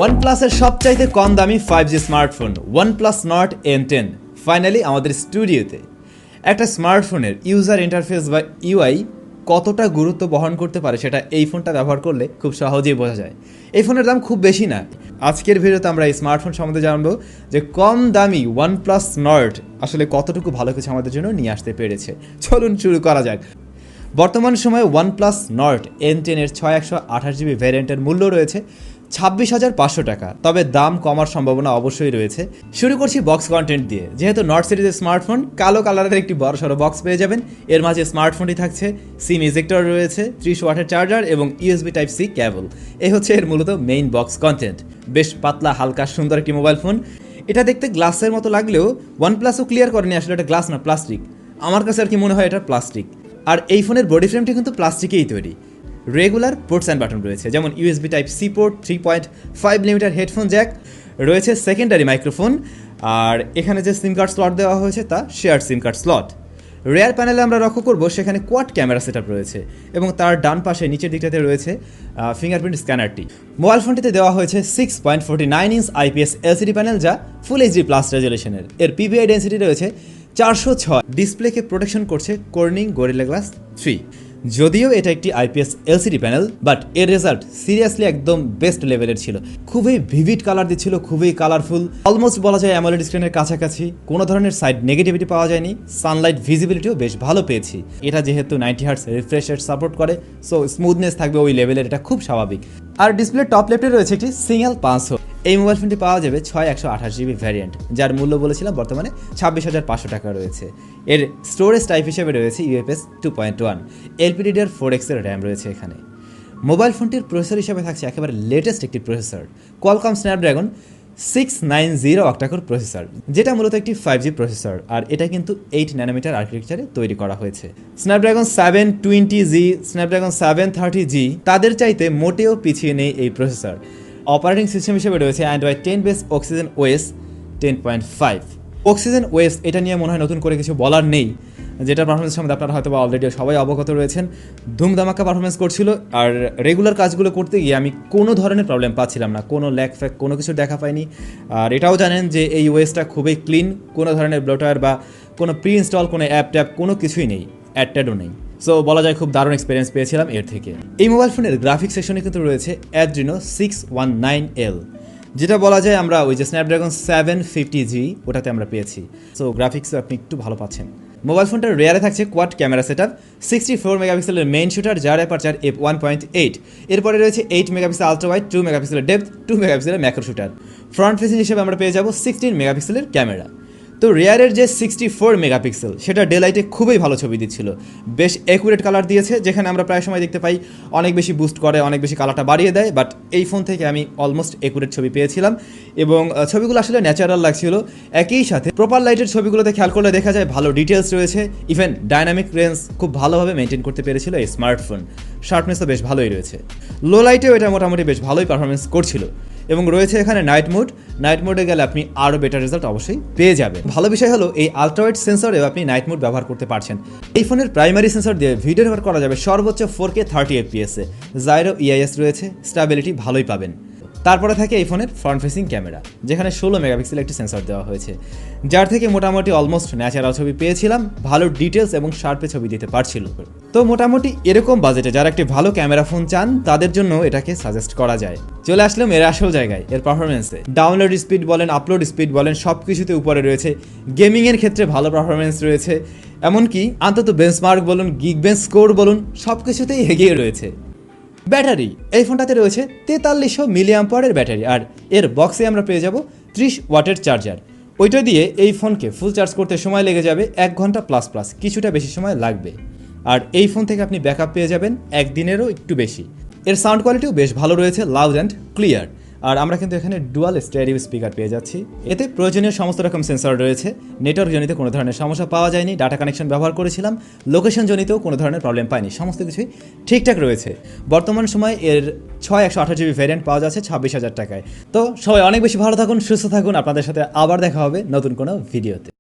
OnePlus-এর সবচাইতে কম দামি 5G smartphone OnePlus Nord N10 finally আমাদের স্টুডিওতে। একটা স্মার্টফোনের ইউজার ইন্টারফেস বা ইউআই কতটা গুরুত্ব বহন করতে পারে সেটা এই ফোনটা ব্যবহার করলে খুব সহজেই বোঝা যায়। এই ফোনের দাম খুব বেশি না। আজকের ভিডিওতে আমরা এই স্মার্টফোন সম্বন্ধে জানবো যে কম দামি OnePlus Nord আসলে কতটুকু ভালো কিছু আমাদের জন্য নিয়ে আসতে পেরেছে। চলুন শুরু করা যাক। বর্তমান সময়ে OnePlus Nord N10 এর 6128GB ভ্যারিয়েন্টের মূল্য রয়েছে 26,500 টাকা, তবে দাম কমার সম্ভাবনা অবশ্যই রয়েছে। শুরু করছি বক্স কন্টেন্ট দিয়ে। যেহেতু নর্ড সিরিজের স্মার্টফোন, কালো কালারের একটি বড়সড় বক্স পেয়ে যাবেন। এর মাঝে স্মার্টফোনটি থাকছে, সিম ইজেক্টর রয়েছে, 30 ওয়াটের চার্জার এবং USB Type-C কেবল। এই হচ্ছে এর মূলত মেইন বক্স কন্টেন্ট। বেশ পাতলা, হালকা, সুন্দর একটি মোবাইল ফোন। এটা দেখতে গ্লাসের মতো লাগলেও OnePlus-ও ক্লিয়ার করেনি আসলে এটা গ্লাস না, প্লাস্টিক। আমার কাছে আর কি মনে হয় এটা প্লাস্টিক। আর এই ফোনের বডি ফ্রেমটি কিন্তু প্লাস্টিকেই তৈরি। রেগুলার পোর্টস অ্যান্ড বাটন রয়েছে, যেমন USB Type-C port, 3.5mm headphone Jack রয়েছে, সেকেন্ডারি মাইক্রোফোন, আর এখানে যে সিম কার্ড স্লট দেওয়া হয়েছে তা শেয়ার সিম কার্ড স্লট। রেয়ার প্যানেলে আমরা লক্ষ্য করব সেখানে কোয়াড ক্যামেরা সেটআপ রয়েছে এবং তার ডান পাশে নিচের দিকটাতে রয়েছে ফিঙ্গারপ্রিন্ট স্ক্যানারটি। মোবাইল ফোনটিতে দেওয়া হয়েছে 6.49 ইঞ্চ IPS LCD প্যানেল, যা ফুল HD প্লাস রেজুলেশনের। এর PPI ডেন্সিটি রয়েছে 406। ডিসপ্লেকে প্রোটেকশন করছে কর্নিং গরিলা গ্লাস 3। যদিও এটা একটি IPS LCD প্যানেল, বাট এর রেজাল্ট সিরিয়াসলি একদম বেস্ট লেভেলের ছিল। খুবই ভিভিড কালার দিচ্ছিল, খুবই কালারফুল, অলমোস্ট বলা যায় অ্যামোলেড স্ক্রিনের কাছাকাছি। কোনো ধরনের সাইড নেগেটিভিটি পাওয়া যায়নি। সানলাইট ভিজিবিলিটিও বেশ ভালো পেয়েছি। এটা যেহেতু 90 হার্টজ রিফ্রেশ রেট সাপোর্ট করে, সো স্মুথনেস থাকবে ওই লেভেলের, এটা খুব স্বাভাবিক। আর ডিসপ্লে টপ লেফটে রয়েছে একটি সিঙ্গেল 500। এই মোবাইল ফোনটি পাওয়া যাবে 6128GB ভ্যারিয়েন্ট, যার মূল্য বলেছিলাম বর্তমানে 26,500 টাকা রয়েছে। এর স্টোরেজ টাইপ হিসেবে রয়েছে UFS 2.1, LPDDR4X এর র্যাম রয়েছে এখানে। মোবাইল ফোনটির প্রসেসর হিসেবে থাকছে একেবারে লেটেস্ট একটি processor, Qualcomm Snapdragon 690 octa-core processor, যেটা মূলত একটি 5G প্রসেসর। আর এটা কিন্তু 8 ন্যানোমিটার আর্কিটেকচারে তৈরি করা হয়েছে। স্ন্যাপড্রাগন 720G, স্ন্যাপড্রাগন 730G তাদের চাইতে মোটেও পিছিয়ে নেই এই প্রসেসর। অপারেটিং সিস্টেম হিসেবে রয়েছে Android 10 base oxygen OS 10.5। Oxygen OS এটা নিয়ে মনে হয় নতুন করে কিছু বলার নেই, যেটা পারফরমেন্স সম্বন্ধে আপনারা হয়তো অলরেডি সবাই অবগত রয়েছেন। ধুমধামাকা পারফরমেন্স করছিল, আর রেগুলার কাজগুলো করতে গিয়ে আমি কোনো ধরনের প্রবলেম পাচ্ছিলাম না, কোনো ল্যাগ ফ্যাক কোনো কিছু দেখা পাইনি। আর এটাও জানেন যে এই OS-টা খুবই ক্লিন, কোনো ধরনের ব্লোটার বা কোনো প্রি ইনস্টল কোনো অ্যাপ ট্যাপ কোনো কিছুই নেই, অ্যাডও নেই। সো বলা যায় খুব দারুণ এক্সপিরিয়েন্স পেয়েছিলাম এর থেকে। এই মোবাইল ফোনের গ্রাফিক্স সেকশনে কিন্তু রয়েছে Adreno 619L, যেটা বলা যায় আমরা ওই যে স্ন্যাপড্রাগন 750G ওটাতে আমরা পেয়েছি। সো গ্রাফিক্সও আপনি একটু ভালো পাচ্ছেন। মোবাইল ফোনটার রেয়ারে থাকছে কোয়াড ক্যামেরা সেটআপ, 64 মেগাপিক্সেলের মেইন শুটার, যার অ্যাপারচার f1.8। এরপরে রয়েছে 8 মেগাপিক্সেল আলট্রা ওয়াইড, 2 মেগাপিক্সেলের ডেপথ, 2 মেগাপিক্সেলের ম্যাক্রো শুটার। ফ্রন্ট ফেসিং হিসেবে আমরা পেয়ে যাব 16 মেগাপিক্সেলের ক্যামেরা। তো রেয়ারের যে 64 মেগাপিক্সেল সেটা ডেলাইটে খুবই ভালো ছবি দিচ্ছিল, বেশ অ্যাকুরেট কালার দিয়েছে। যেখানে আমরা প্রায় সময় দেখতে পাই অনেক বেশি বুস্ট করে, অনেক বেশি কালারটা বাড়িয়ে দেয়, বাট এই ফোন থেকে আমি অলমোস্ট অ্যাকুরেট ছবি পেয়েছিলাম এবং ছবিগুলো আসলে ন্যাচারাল লাগছিল। একই সাথে প্রপার লাইটের ছবিগুলোতে খেয়াল করলে দেখা যায় ভালো ডিটেলস রয়েছে, ইভেন ডাইনামিক রেঞ্জ খুব ভালোভাবে মেনটেন করতে পেরেছিল এই স্মার্টফোন। শার্পনেসও বেশ ভালোই রয়েছে। লো লাইটেও এটা মোটামুটি বেশ ভালোই পারফরমেন্স করছিল। এবং রয়েছে এখানে নাইট মোডে গেলে আপনি আরও বেটার রেজাল্ট অবশ্যই পেয়ে যাবেন। ভালো বিষয় হলো এই আলট্রাওয়াইড সেন্সরেও আপনি নাইট মোড ব্যবহার করতে পারছেন। এই ফোনের প্রাইমারি সেন্সর দিয়ে ভিডিও রেকর্ড করা যাবে সর্বোচ্চ 4K 30 FPS-এ। জাইরো EIS রয়েছে, স্টেবিলিটি ভালোই পাবেন। তারপরে থাকে এই ফোনের ফ্রন্ট ফেসিং ক্যামেরা, যেখানে 16 মেগাপিক্সেল একটি সেন্সর দেওয়া হয়েছে, যার থেকে মোটামুটি অলমোস্ট ন্যাচারাল ছবি পেয়েছিলাম, ভালো ডিটেলস এবং শার্পে ছবি দিতে পারছিল। তো মোটামুটি এরকম বাজেটে যারা একটি ভালো ক্যামেরা ফোন চান তাদের জন্য এটাকে সাজেস্ট করা যায়। চলে আসলাম এর আসল জায়গায়, এর পারফরমেন্সে। ডাউনলোড স্পিড বলেন, আপলোড স্পিড বলেন, সব কিছুতে উপরে রয়েছে। গেমিংয়ের ক্ষেত্রে ভালো পারফরমেন্স রয়েছে, এমনকি অন্তত বেঞ্চমার্ক বলুন, গিগবেঞ্চ স্কোর বলুন, সব কিছুতেই এগিয়ে রয়েছে। ব্যাটারি, এই ফোনটাতে রয়েছে 4300 মিলিঅ্যাম্পিয়ারের ব্যাটারি, আর এর বক্সে আমরা পেয়ে যাব 30 ওয়াটের চার্জার। ওইটা দিয়ে এই ফোনকে ফুল চার্জ করতে সময় লেগে যাবে 1 ঘন্টা প্লাস, কিছুটা বেশি সময় লাগবে। আর এই ফোন থেকে আপনি ব্যাকআপ পেয়ে যাবেন একদিনেরও একটু বেশি। এর সাউন্ড কোয়ালিটিও বেশ ভালো রয়েছে, লাউড অ্যান্ড ক্লিয়ার। আর আমরা কিন্তু এখানে ডুয়াল স্টেরিও স্পিকার পেয়ে যাচ্ছি। এতে প্রয়োজনীয় সমস্ত রকম সেন্সর রয়েছে। নেটওয়ার্ক জনিত কোনো ধরনের সমস্যা পাওয়া যায়নি, ডাটা কানেকশন ব্যবহার করেছিলাম, লোকেশন জনিতও কোনো ধরনের প্রবলেম পাইনি, সমস্ত কিছুই ঠিকঠাক রয়েছে। বর্তমান সময়ে এর 6128GB ভ্যারিয়েন্ট পাওয়া যাচ্ছে 26,000 টাকায়। তো সবাই অনেক বেশি ভালো থাকুন, সুস্থ থাকুন। আপনাদের সাথে আবার দেখা হবে নতুন কোনো ভিডিওতে।